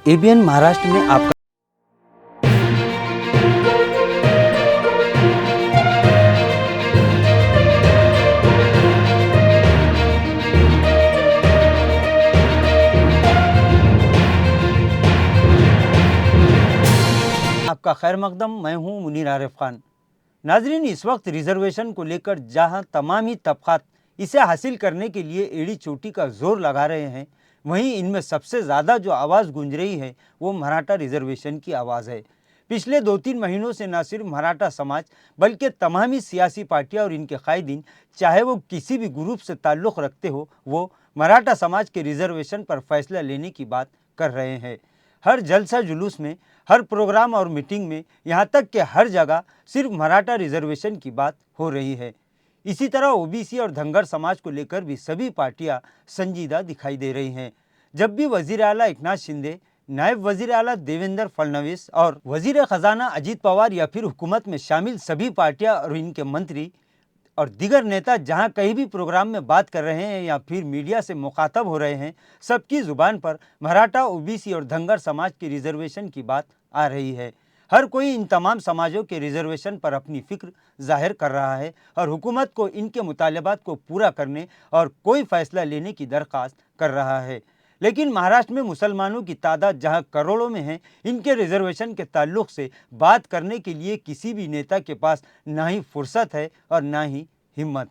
ABN Maharashtra में आपका खैर मकदम। मैं हूं मुनीर आरिफ खान। नाजरीन, इस वक्त रिजर्वेशन को लेकर जहां तमाम ही तबकात इसे हासिल करने के लिए एड़ी चोटी का जोर लगा रहे हैं, वहीं इनमें सबसे ज़्यादा जो आवाज़ गूंज रही है वो मराठा रिजर्वेशन की आवाज़ है। पिछले 2-3 महीनों से न सिर्फ मराठा समाज बल्कि तमाम ही सियासी पार्टियां और इनके कायदीन, चाहे वो किसी भी ग्रुप से ताल्लुक़ रखते हो, वो मराठा समाज के रिजर्वेशन पर फैसला लेने की बात कर रहे हैं। हर जलसा जुलूस में, हर प्रोग्राम और मीटिंग में, यहाँ तक कि हर जगह सिर्फ मराठा रिजर्वेशन की बात हो रही है। इसी तरह ओबीसी और धनगर समाज को लेकर भी सभी पार्टियां संजीदा दिखाई दे रही हैं। जब भी वजीर आला एकनाथ शिंदे, नायब वजीर आला देवेंद्र फडणवीस और वजीर खजाना अजीत पवार या फिर हुकूमत में शामिल सभी पार्टियां और इनके मंत्री और दीगर नेता जहां कहीं भी प्रोग्राम में बात कर रहे हैं या फिर मीडिया से मुखातब हो रहे हैं, सबकी जुबान पर मराठा, ओबीसी और धनगर समाज के रिजर्वेशन की बात आ रही है। हर कोई इन तमाम समाजों के रिजर्वेशन पर अपनी फिक्र जाहिर कर रहा है और हुकूमत को इनके मुतालबात को पूरा करने और कोई फैसला लेने की दरख्वास्त कर रहा है। लेकिन महाराष्ट्र में मुसलमानों की तादाद जहां करोड़ों में है, इनके रिजर्वेशन के ताल्लुक से बात करने के लिए किसी भी नेता के पास ना ही फुर्सत है और ना ही हिम्मत।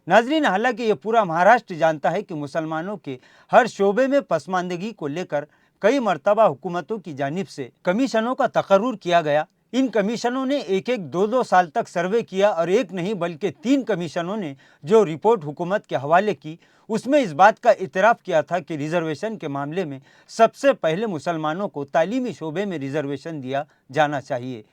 नाजरीन, हालांकि ये पूरा महाराष्ट्र जानता है कि मुसलमानों के हर शोबे में पसमानदगी को लेकर कई मरतबा हुकूमतों की जानिब से कमीशनों का तकर्रुर किया गया। इन कमीशनों ने एक एक 2-2 साल तक सर्वे किया और एक नहीं बल्कि 3 कमीशनों ने जो रिपोर्ट हुकूमत के हवाले की, उसमें इस बात का इतराफ़ किया था कि रिजर्वेशन के मामले में सबसे पहले मुसलमानों को तालीमी शोबे में रिजर्वेशन दिया जाना चाहिए।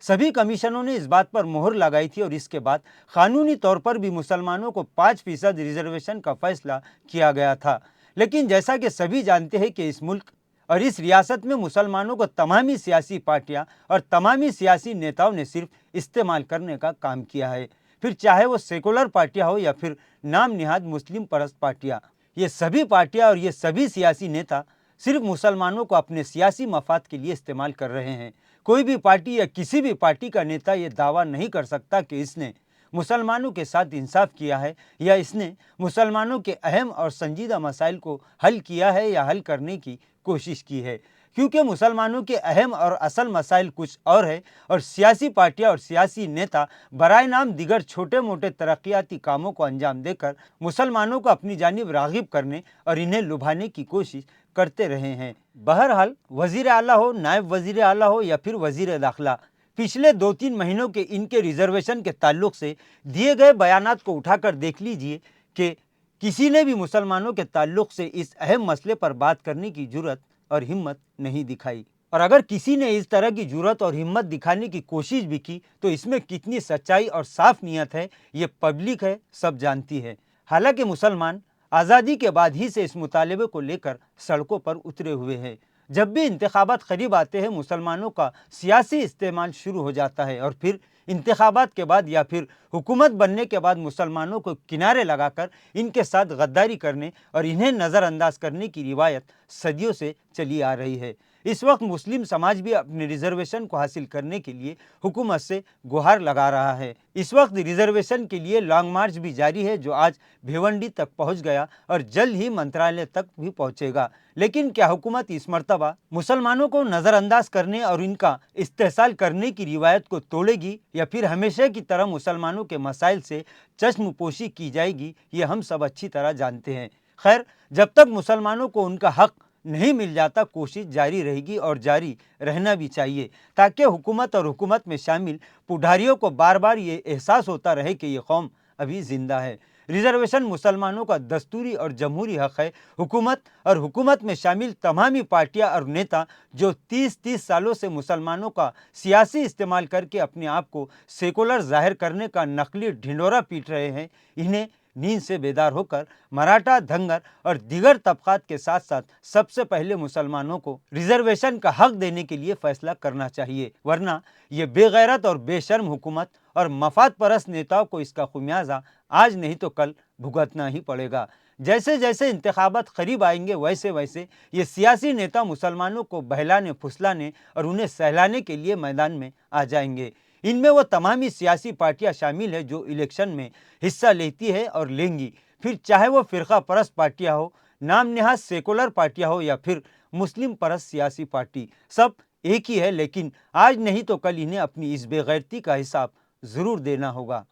सभी कमीशनों ने इस बात पर मोहर लगाई थी और इसके बाद कानूनी तौर पर भी मुसलमानों को 5% रिजर्वेशन का फैसला किया गया था। लेकिन जैसा कि सभी जानते हैं कि इस मुल्क और इस रियासत में मुसलमानों को तमामी सियासी पार्टियां और तमामी सियासी नेताओं ने सिर्फ इस्तेमाल करने का काम किया है, फिर चाहे वो सेकुलर पार्टियां हो या फिर नाम निहाद मुस्लिम परस्त पार्टियां। ये सभी पार्टियां और ये सभी सियासी नेता सिर्फ मुसलमानों को अपने सियासी मफाद के लिए इस्तेमाल कर रहे हैं। कोई भी पार्टी या किसी भी पार्टी का नेता ये दावा नहीं कर सकता कि इसने मुसलमानों के साथ इंसाफ किया है या इसने मुसलमानों के अहम और संजीदा मसाइल को हल किया है या हल करने की कोशिश की है, क्योंकि मुसलमानों के अहम और असल मसाइल कुछ और है और सियासी पार्टियां और सियासी नेता बराए नाम दिगर छोटे मोटे तरक्याती कामों को अंजाम देकर मुसलमानों को अपनी जानिब रागिब करने और इन्हें लुभाने की कोशिश करते रहे हैं। बहरहाल, वजीर आला हो, नायब वजीर आला हो या फिर वजीर दाखिला, पिछले 2-3 महीनों के इनके रिजर्वेशन के ताल्लुक से दिए गए बयानात को उठाकर देख लीजिए कि किसी ने भी मुसलमानों के ताल्लुक से इस अहम मसले पर बात करने की जुर्रत और हिम्मत नहीं दिखाई। और अगर किसी ने इस तरह की जुर्रत और हिम्मत दिखाने की कोशिश भी की तो इसमें कितनी सच्चाई और साफ नीयत है ये पब्लिक है, सब जानती है। हालांकि मुसलमान आज़ादी के बाद ही से इस मुतालबे को लेकर सड़कों पर उतरे हुए हैं। जब भी इंतखाबात करीब आते हैं, मुसलमानों का सियासी इस्तेमाल शुरू हो जाता है और फिर इंतखाबात के बाद या फिर हुकूमत बनने के बाद मुसलमानों को किनारे लगाकर इनके साथ गद्दारी करने और इन्हें नज़रअंदाज करने की रिवायत सदियों से चली आ रही है। इस वक्त मुस्लिम समाज भी अपने रिजर्वेशन को हासिल करने के लिए हुकूमत से गुहार लगा रहा है। इस वक्त रिजर्वेशन के लिए लॉन्ग मार्च भी जारी है, जो आज भिवंडी तक पहुंच गया और जल्द ही मंत्रालय तक भी पहुंचेगा। लेकिन क्या हुकूमत इस मर्तबा मुसलमानों को नज़रअंदाज करने और इनका इस्तेहसाल करने की रिवायत को तोड़ेगी या फिर हमेशा की तरह मुसलमानों के मसाइल से चश्मपोशी की जाएगी, ये हम सब अच्छी तरह जानते हैं। खैर, जब तक मुसलमानों को उनका हक नहीं मिल जाता, कोशिश जारी रहेगी और जारी रहना भी चाहिए, ताकि हुकूमत और हुकूमत में शामिल पुढारियों को बार बार ये एहसास होता रहे कि ये कौम अभी जिंदा है। रिजर्वेशन मुसलमानों का दस्तूरी और जमहूरी हक है। हुकूमत और हुकूमत में शामिल तमामी पार्टियां और नेता जो 30-30 सालों से मुसलमानों का सियासी इस्तेमाल करके अपने आप को सेकुलर जाहिर करने का नकली ढिंडोरा पीट रहे हैं, इन्हें नींद से बेदार होकर मराठा, धनगर और दीगर तबकात के साथ साथ सबसे पहले मुसलमानों को रिजर्वेशन का हक देने के लिए फैसला करना चाहिए, वरना ये बेगैरत और बेशर्म हुकूमत और मफाद परस्त नेताओं को इसका खुमियाजा आज नहीं तो कल भुगतना ही पड़ेगा। जैसे जैसे इंतखाबात करीब आएंगे वैसे वैसे ये सियासी नेता मुसलमानों को बहलाने, फुसलाने और उन्हें सहलाने के लिए मैदान में आ जाएंगे। इनमें वो तमाम ही सियासी पार्टियां शामिल है जो इलेक्शन में हिस्सा लेती है और लेंगी, फिर चाहे वो फ़िरका परस्त पार्टियां हो, नाम नेहाद सेकुलर पार्टियां हो या फिर मुस्लिम परस्त सियासी पार्टी, सब एक ही है। लेकिन आज नहीं तो कल इन्हें अपनी इस बेगैरती का हिसाब ज़रूर देना होगा।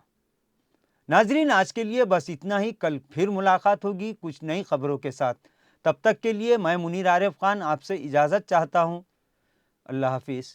नाजरीन, आज के लिए बस इतना ही। कल फिर मुलाकात होगी कुछ नई खबरों के साथ। तब तक के लिए मैं मुनीर आरिफ खान आपसे इजाज़त चाहता हूँ। अल्लाह हाफिज़।